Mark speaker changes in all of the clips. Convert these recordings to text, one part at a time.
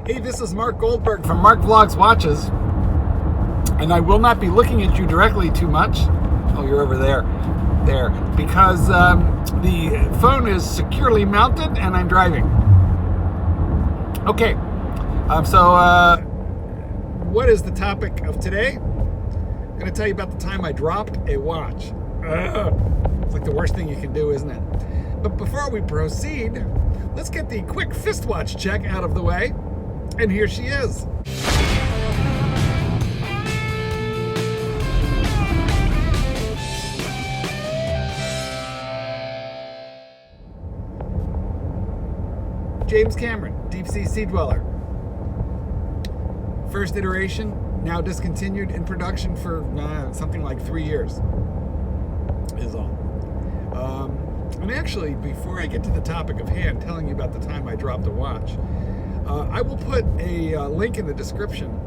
Speaker 1: Hey, this is Marc Goldberg from Marc Vlogs Watches, and I will not be looking at you directly too much. Oh, you're over there. There. Because the phone is securely mounted and I'm driving. Okay. What is the topic of today? I'm going to tell you about the time I dropped a watch. It's like the worst thing you can do, isn't it? But before we proceed, let's get the quick fist watch check out of the way. And here she is. James Cameron, Deep Sea Dweller. First iteration, now discontinued in production for something like 3 years, is all. And actually, before I get to the topic of hand, telling you about the time I dropped a watch, I will put a link in the description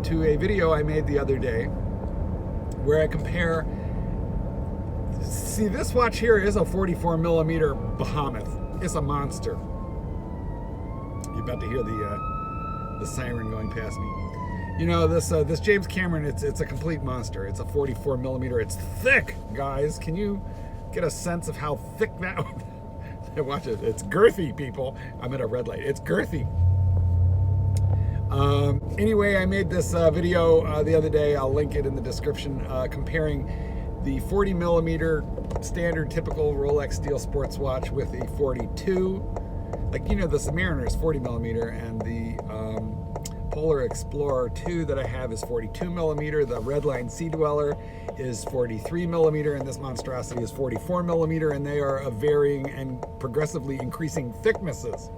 Speaker 1: to a video I made the other day where I compare. See, this watch here is a 44 millimeter behemoth. It's a monster. You're about to hear the siren going past me. You know, this James Cameron, it's a complete monster. It's a 44 millimeter. It's thick, guys. Can you get a sense of how thick that? Watch it. It's girthy, people. I'm at a red light. It's girthy. Anyway, I made this video the other day. I'll link it in the description, comparing the 40 millimeter standard typical Rolex steel sports watch with a 42. Like, you know, the Submariner is 40 millimeter, and the Polar Explorer 2 that I have is 42 millimeter. The Redline Sea Dweller is 43 millimeter, and this monstrosity is 44 millimeter, and they are of varying and progressively increasing thicknesses.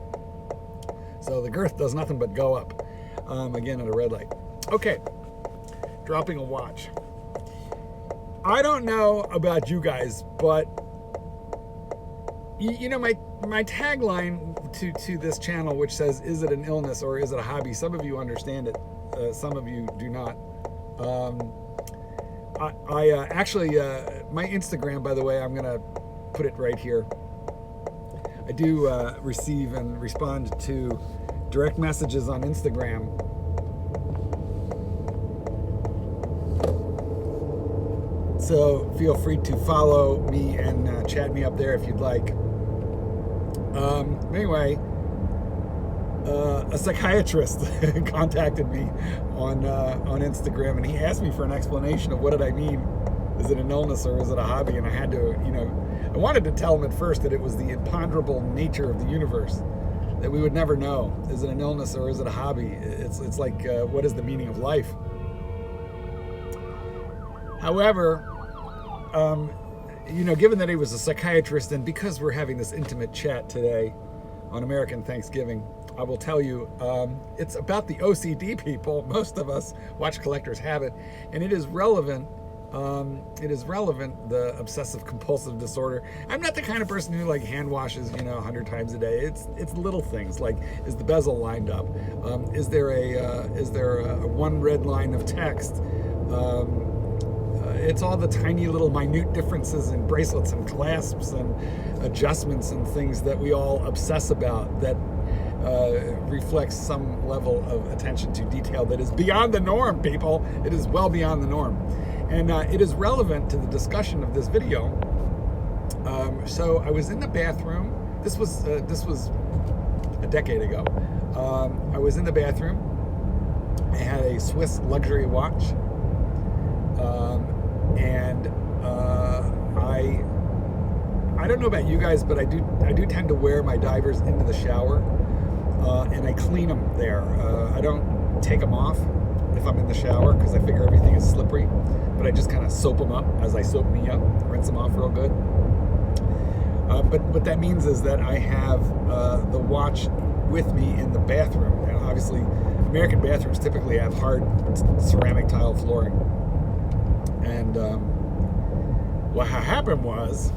Speaker 1: So the girth does nothing but go up. Again, at a red light. Okay, dropping a watch. I don't know about you guys, but you know, my tagline to this channel, which says, is it an illness or is it a hobby? Some of you understand it, some of you do not. I actually, my Instagram, by the way, I'm gonna put it right here. I do receive and respond to direct messages on Instagram. So feel free to follow me and chat me up there if you'd like. Anyway, a psychiatrist contacted me on Instagram, and he asked me for an explanation of what did I mean. Is it an illness or is it a hobby? And I had to, you know, I wanted to tell him at first that it was the imponderable nature of the universe, that we would never know. Is it an illness or is it a hobby? It's like, what is the meaning of life? However, you know, given that he was a psychiatrist, and because we're having this intimate chat today on American Thanksgiving, I will tell you, it's about the OCD people. Most of us watch collectors have it, and it is relevant. The obsessive compulsive disorder. I'm not the kind of person who like hand washes, you know, 100 times a day. It's little things like, is the bezel lined up? Is there a one red line of text? It's all the tiny little minute differences in bracelets and clasps and adjustments and things that we all obsess about that reflects some level of attention to detail that is beyond the norm, people. It is well beyond the norm. And it is relevant to the discussion of this video. So I was in the bathroom. This was a decade ago. I was in the bathroom. I had a Swiss luxury watch. And I don't know about you guys, but I do tend to wear my divers into the shower, and I clean them there. I don't take them off if I'm in the shower because I figure everything is slippery, but I just kind of soap them up as I soap me up, rinse them off real good. But what that means is that I have the watch with me in the bathroom. And obviously, American bathrooms typically have hard ceramic tile flooring. And what happened was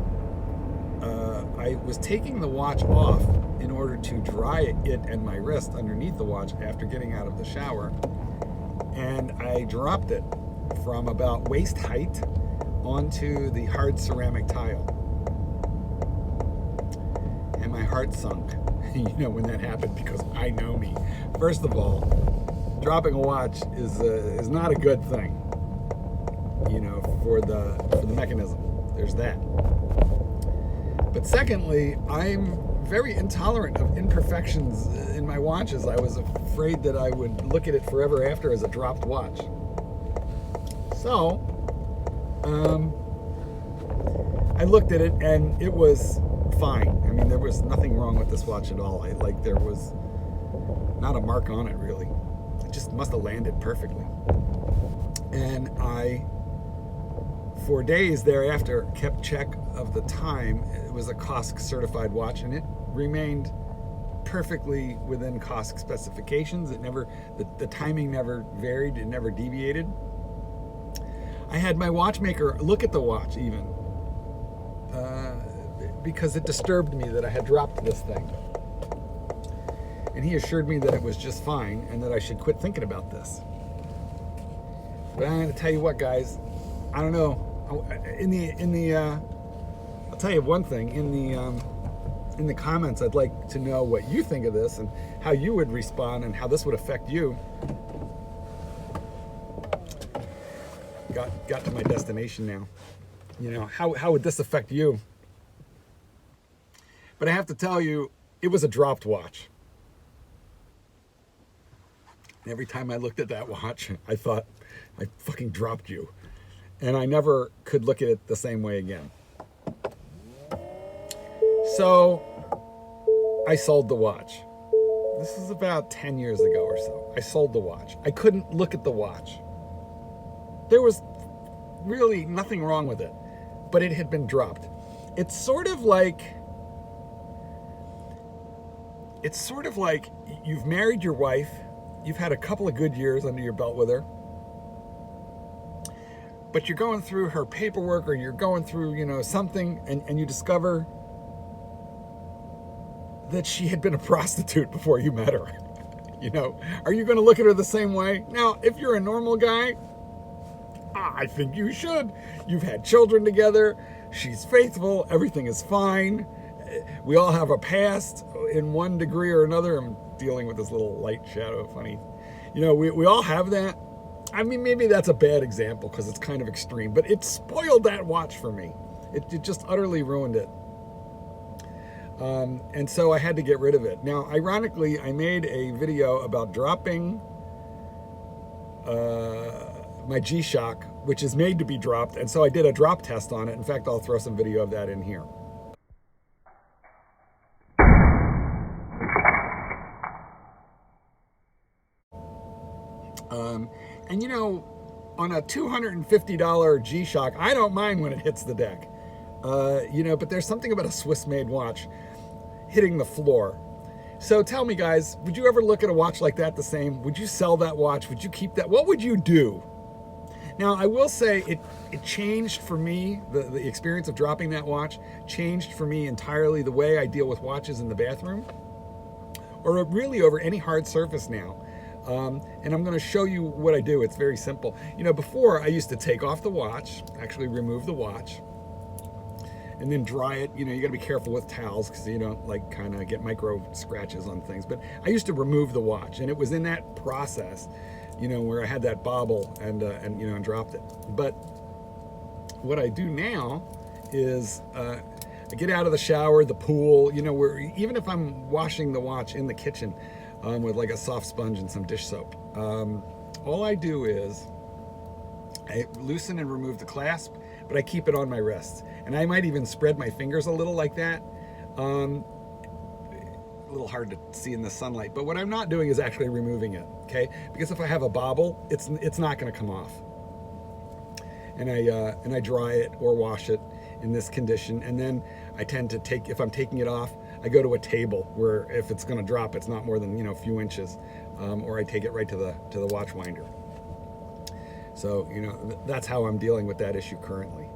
Speaker 1: I was taking the watch off in order to dry it and my wrist underneath the watch after getting out of the shower, and I dropped it from about waist height onto the hard ceramic tile. And my heart sunk, when that happened, because I know me. First of all, dropping a watch is not a good thing, for the mechanism. There's that. But secondly, I'm very intolerant of imperfections in my watches. I was afraid that I would look at it forever after as a dropped watch. So, I looked at it and it was fine. I mean, there was nothing wrong with this watch at all. There was not a mark on it, really. It just must have landed perfectly. And I, for days thereafter, kept check of the time. It was a COSC certified watch, and it remained perfectly within COSC specifications. It never, the timing never varied. It never deviated. I had my watchmaker look at the watch even, because it disturbed me that I had dropped this thing. And he assured me that it was just fine and that I should quit thinking about this. But I'm going to tell you what, guys. I don't know. I'll tell you one thing. In the comments, I'd like to know what you think of this and how you would respond and how this would affect you. Got to my destination now. How would this affect you? But I have to tell you, it was a dropped watch. And every time I looked at that watch, I thought, I fucking dropped you. And I never could look at it the same way again. So I sold the watch. This is about 10 years ago or so. I sold the watch. I couldn't look at the watch. There was really nothing wrong with it, but it had been dropped. It's sort of like you've married your wife, you've had a couple of good years under your belt with her, but you're going through her paperwork, or you're going through, something, and you discover that she had been a prostitute before you met her. Are you going to look at her the same way? Now, if you're a normal guy, I think you should. You've had children together. She's faithful. Everything is fine. We all have a past in one degree or another. I'm dealing with this little light shadow. Funny. We all have that. I mean, maybe that's a bad example because it's kind of extreme, but it spoiled that watch for me. It just utterly ruined it. And so I had to get rid of it. Now, ironically, I made a video about dropping my G-Shock, which is made to be dropped. And so I did a drop test on it. In fact, I'll throw some video of that in here. And on a $250 G-Shock, I don't mind when it hits the deck. But there's something about a Swiss-made watch hitting the floor. So tell me, guys, would you ever look at a watch like that the same? Would you sell that watch? Would you keep that? What would you do? Now, I will say it changed for me, the experience of dropping that watch changed for me entirely the way I deal with watches in the bathroom, or really over any hard surface now. And I'm going to show you what I do. It's very simple. Before I used to take off the watch, actually remove the watch, and then dry it. You got to be careful with towels because you don't kind of get micro scratches on things. But I used to remove the watch, and it was in that process, where I had that bobble and dropped it. But what I do now is I get out of the shower, the pool, where even if I'm washing the watch in the kitchen with a soft sponge and some dish soap, all I do is I loosen and remove the clasp, but I keep it on my wrist. And I might even spread my fingers a little like that. A little hard to see in the sunlight, but what I'm not doing is actually removing it, okay? Because if I have a bobble, it's not going to come off. And I dry it or wash it in this condition, and then I tend to if I'm taking it off, I go to a table where if it's going to drop, it's not more than a few inches, or I take it right to the watch winder. So that's how I'm dealing with that issue currently.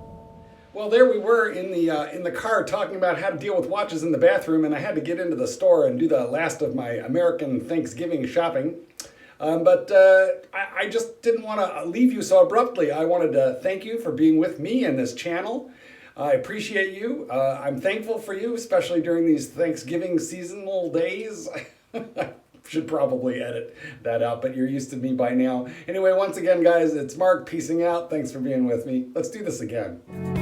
Speaker 1: Well, there we were in the car talking about how to deal with watches in the bathroom, and I had to get into the store and do the last of my American Thanksgiving shopping. But I just didn't want to leave you so abruptly. I wanted to thank you for being with me in this channel.
Speaker 2: I appreciate you. I'm thankful for you, especially during these Thanksgiving seasonal days. Should probably edit that out, but you're used to me by now. Anyway, once again, guys, it's Mark, peacing out. Thanks for being with me. Let's do this again.